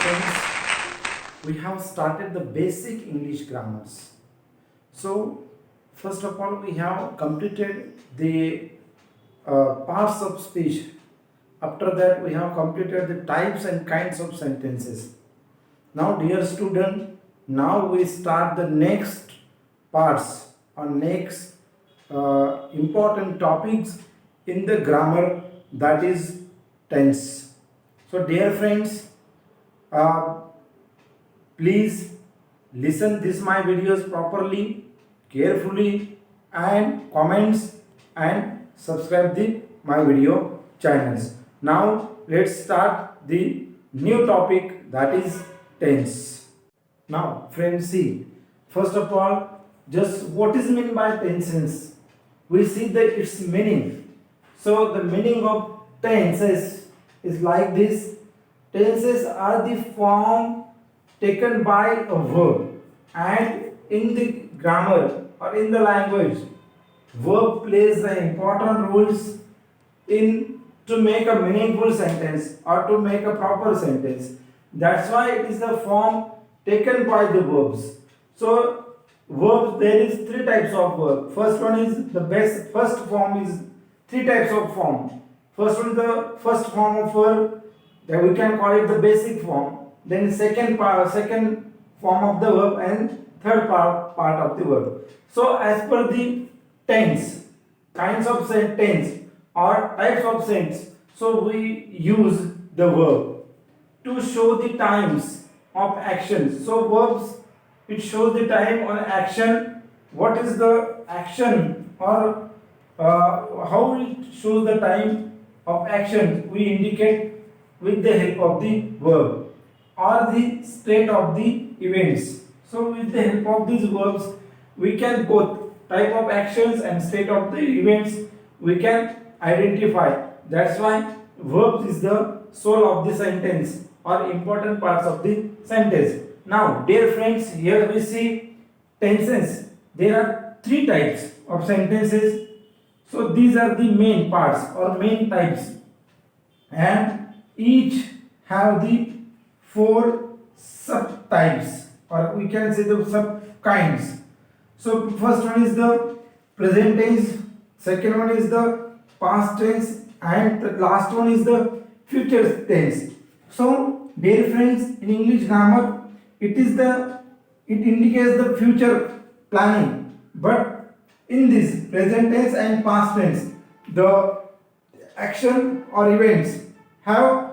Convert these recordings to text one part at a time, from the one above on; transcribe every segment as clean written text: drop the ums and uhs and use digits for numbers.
friends, we have started the basic English grammars. So, first of all, we have completed the parts of speech. After that, we have completed the types and kinds of sentences. Now, dear student, now we start the next parts or next important topics in the grammar, that is tense. So, dear friends, uh, please listen this my videos properly, carefully, and comments and subscribe the my video channels. Now let's start the new topic, that is tense. Now friends, see, first of all, just what is meant by tenses? We see that its meaning. So the meaning of tenses is like this. Tenses are the form taken by a verb, and in the grammar or in the language, verb plays an important roles in to make a meaningful sentence or to make a proper sentence. That's why it is the form taken by the verbs. So verbs, there is three types of verb. First one is the best. First form is three types of form. First one is the first form of verb, that we can call it the basic form. Then second form of the verb, and third part of the verb. So as per the tense, kinds of tense or types of sense, so we use the verb to show the times of action. So verbs, it shows the time or action. What is the action, or how it shows the time of action, we indicate with the help of the verb or the state of the events. So with the help of these verbs, we can both type of actions and state of the events we can identify. That's why verbs is the soul of the sentence or important parts of the sentence. Now dear friends, here we see tenses. There are three types of sentences. So these are the main parts or main types, and each have the four subtypes, or we can say the sub kinds. So first one is the present tense, second one is the past tense, and the last one is the future tense. So dear friends, in English grammar, it indicates the future planning, but in this present tense and past tense, the action or events have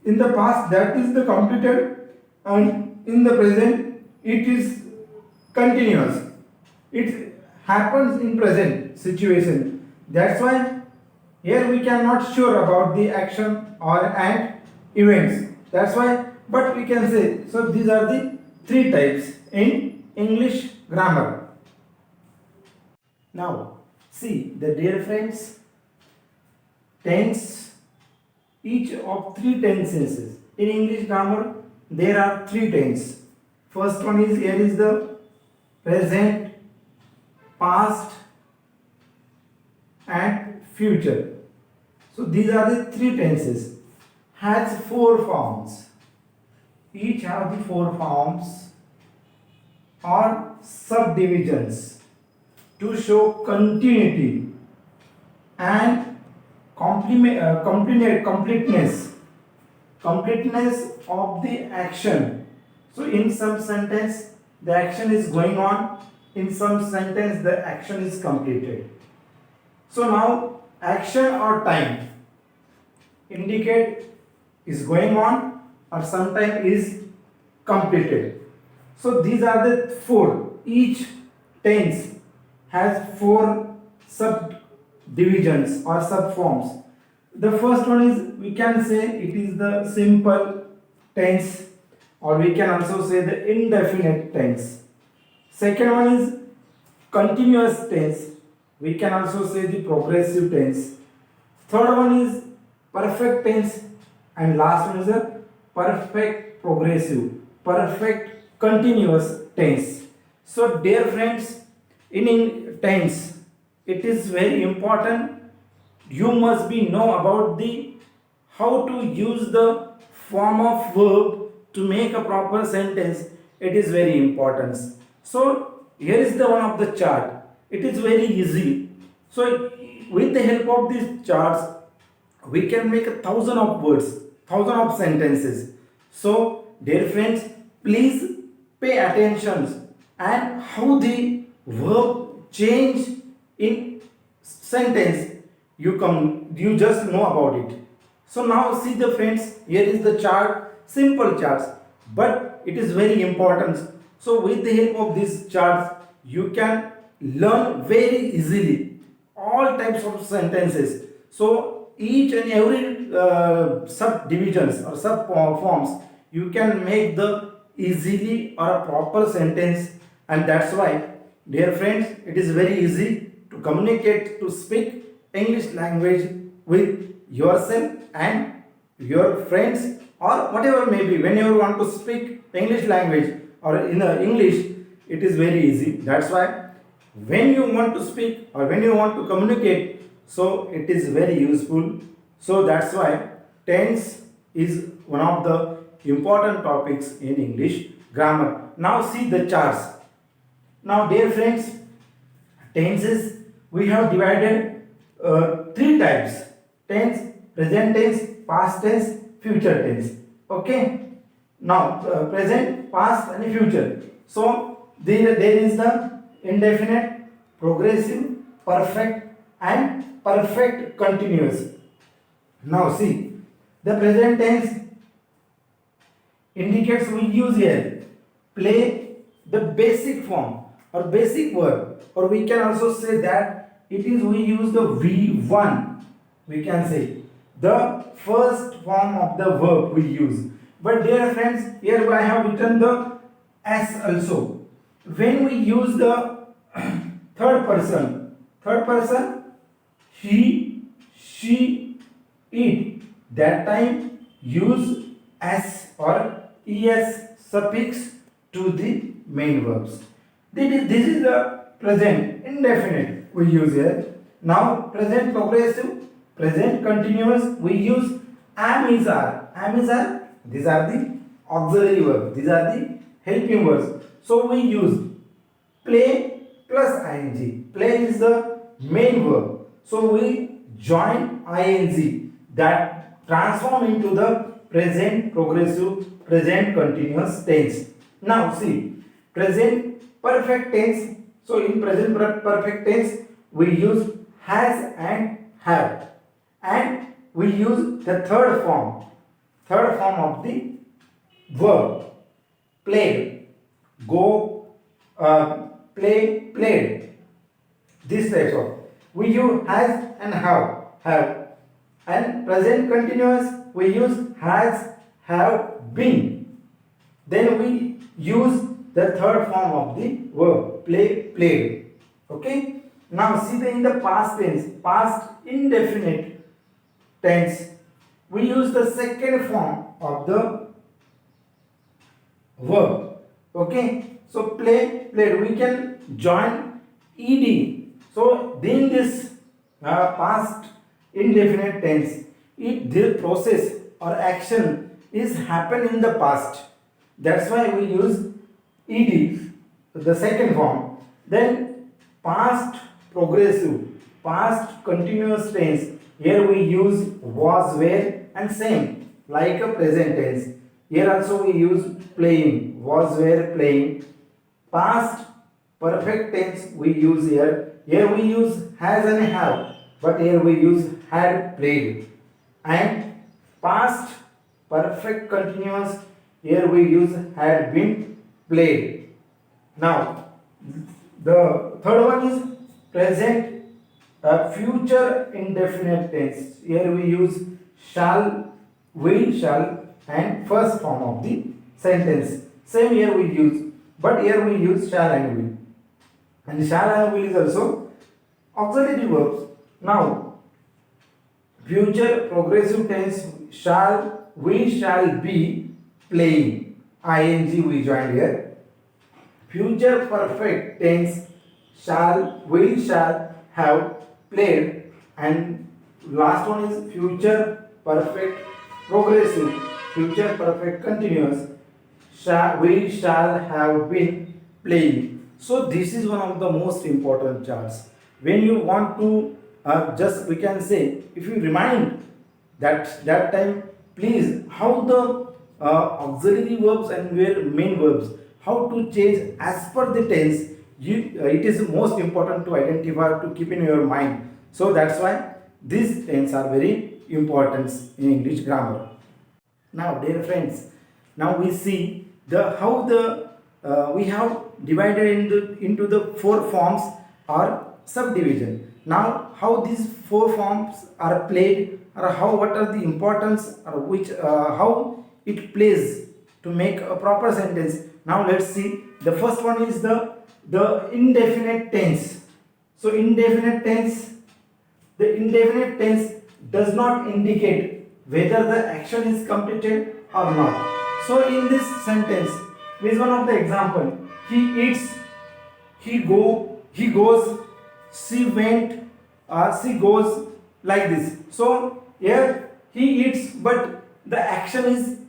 in the past, that is the completed, and in the present it is continuous. It happens in present situation. That's why here we cannot sure about the action or and events. That's why, but we can say, so these are the three types in English grammar. Now see the dear friends, tense, each of three tenses. In English grammar, there are three tenses. First one is, here is the present, past, and future. So these are the three tenses. Has four forms. Each have the four forms or subdivisions to show continuity and completeness of the action. So in some sentence the action is going on, in some sentence the action is completed. So now action or time indicate is going on or sometime is completed. So these are the four. Each tense has four subdivisions or subforms. The first one is, we can say it is the simple tense, or we can also say the indefinite tense. Second one is continuous tense. We can also say the progressive tense. Third one is perfect tense, and last one is a perfect progressive, perfect continuous tense. So dear friends, in tense, it is very important. You must be know about the how to use the form of verb to make a proper sentence, it is very important. So here is the one of the chart. It is very easy. So with the help of these charts, we can make a thousand of words, thousand of sentences. So dear friends, please pay attention and how the verb change in sentence, you just know about it. So now see the friends, here is the chart, simple charts, but it is very important. So with the help of these charts, you can learn very easily all types of sentences. So each and every subdivisions or sub forms, you can make the easily or a proper sentence, and that's why, dear friends, it is very easy to communicate, to speak English language with yourself and your friends, or whatever may be. Whenever you want to speak English language or in English, it is very easy. That's why when you want to speak or when you want to communicate, so it is very useful. So that's why tense is one of the important topics in English grammar. Now see the charts. Now dear friends, tenses we have divided three types: tense, present tense, past tense, future tense. Okay. Now present, past and future. So there is the indefinite, progressive, perfect and perfect continuous. Now see, the present tense indicates, we use here play, the basic form or basic verb, or we can also say that it is, we use the V1, we can say the first form of the verb we use. But dear friends, here I have written the S also. When we use the third person, he, she, it, that time use S or es suffix to the main verbs. This is the present indefinite we use here. Now present progressive, present continuous, we use am, is, are. Am, is, are, these are the auxiliary verbs, these are the helping verbs. So we use play plus ing. Play is the main verb, so we join ing, that transform into the present progressive, present continuous tense. Now see, present perfect tense. So in present perfect tense, we use has and have, and we use the third form of the verb, played, go, play, played. This types of, we use has and have, and present continuous we use has, have, been. Then we use the third form of the verb, play, played. Okay. Now see in the past tense, past indefinite tense, we use the second form of the verb. Okay. So play, played, we can join ed. So in this past indefinite tense, if the process or action is happen in the past, that's why we use ed, the second form. Then past progressive, past continuous tense, here we use was, were, and same like a present tense. Here also we use playing, was, were, playing. Past perfect tense we use here. Here we use has and have, but here we use had, played. And past perfect continuous, here we use had been, played. Now the third one is present future indefinite tense. Here we use shall, will, shall, and first form of the sentence. Same here we use, but here we use shall and will. And shall and will is also auxiliary verbs. Now future progressive tense, shall, we shall be playing, ing we joined here. Future perfect tense, shall, will, shall, have, played. And last one is future perfect progressive, future perfect continuous, we shall have been playing. So this is one of the most important charts. When you want to just we can say, if you remind that time, please how the auxiliary verbs and where main verbs, how to change as per the tense. It is most important to identify, to keep in your mind. So that's why these tense are very important in English grammar. Now, dear friends, now we see the how the we have divided into the four forms or subdivision. Now, how these four forms are played, or how what are the importance, or which how it plays to make a proper sentence. Now, let's see. The first one is the indefinite tense. So, the indefinite tense does not indicate whether the action is completed or not. So in this sentence, this is one of the example. He eats, he goes, she went, she goes, like this. So here he eats, but the action is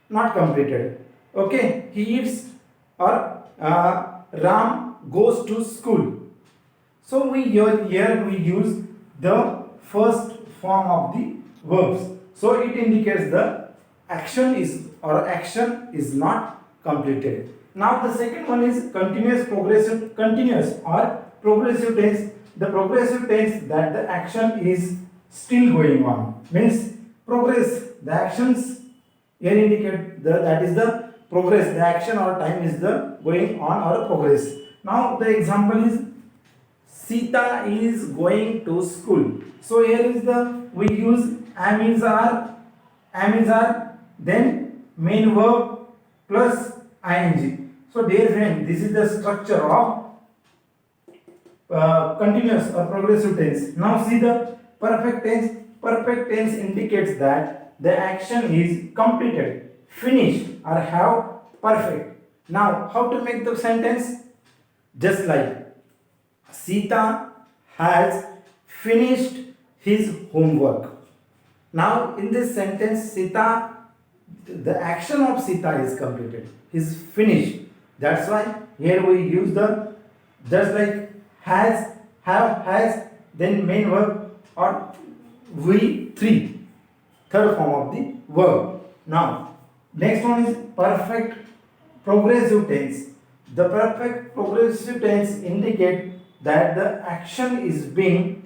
not completed. Okay, he eats, or Ram goes to school. So here we use the first form of the verbs. So it indicates the action is not completed. Now the second one is continuous or progressive tense. The progressive tense, that the action is still going on, means progress. The actions here indicate that is the progress. The action or time is the going on or progress. Now the example is Sita is going to school. So here is we use am is are, then main verb plus ing. So dear friend, this is the structure of continuous or progressive tense. Now see the perfect tense. Perfect tense indicates that the action is completed, finished, or have perfect. Now how to make the sentence? Just like Sita has finished his homework. Now in this sentence, Sita, the action of Sita is completed, is finished. That's why here we use the just like has, have, has, then main verb or V3, third form of the verb. Now next one is perfect progressive tense. The perfect progressive tense indicate that the action is being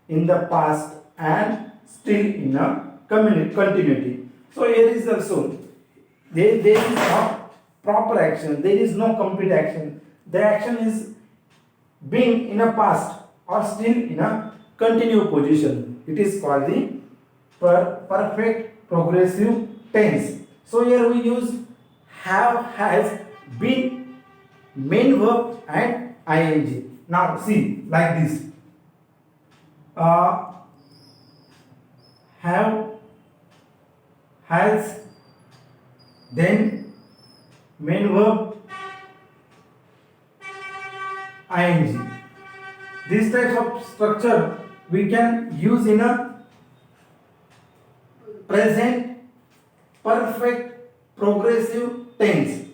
in the past and still in a continuity. So here is also there is not proper action, there is no complete action. The action is being in a past or still in a continued position. It is called the perfect progressive tense. So here we use have, has, been, main verb and ing. Now see like this. Have, has, then main verb ing. These types of structure we can use in a present perfect progressive tense.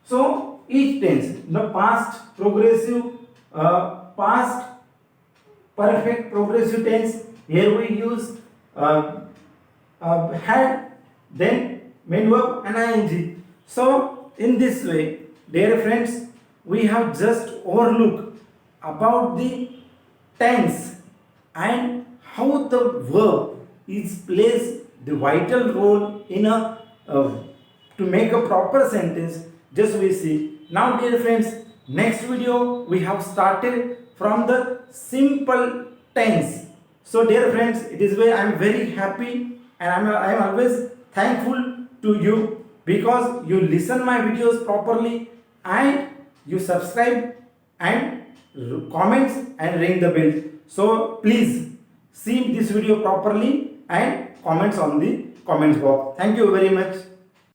So each tense, the past progressive, past perfect progressive tense, here we use had, then main verb and ing. So in this way, dear friends, we have just overlooked about the tense and how the verb is plays the vital role in a to make a proper sentence. Just we see. Now dear friends, next video we have started from the simple tense. So dear friends, it is why I am very happy and I am always thankful to you because you listen my videos properly and you subscribe and comments and ring the bell. So please see this video properly and comments on the comments box. Thank you very much.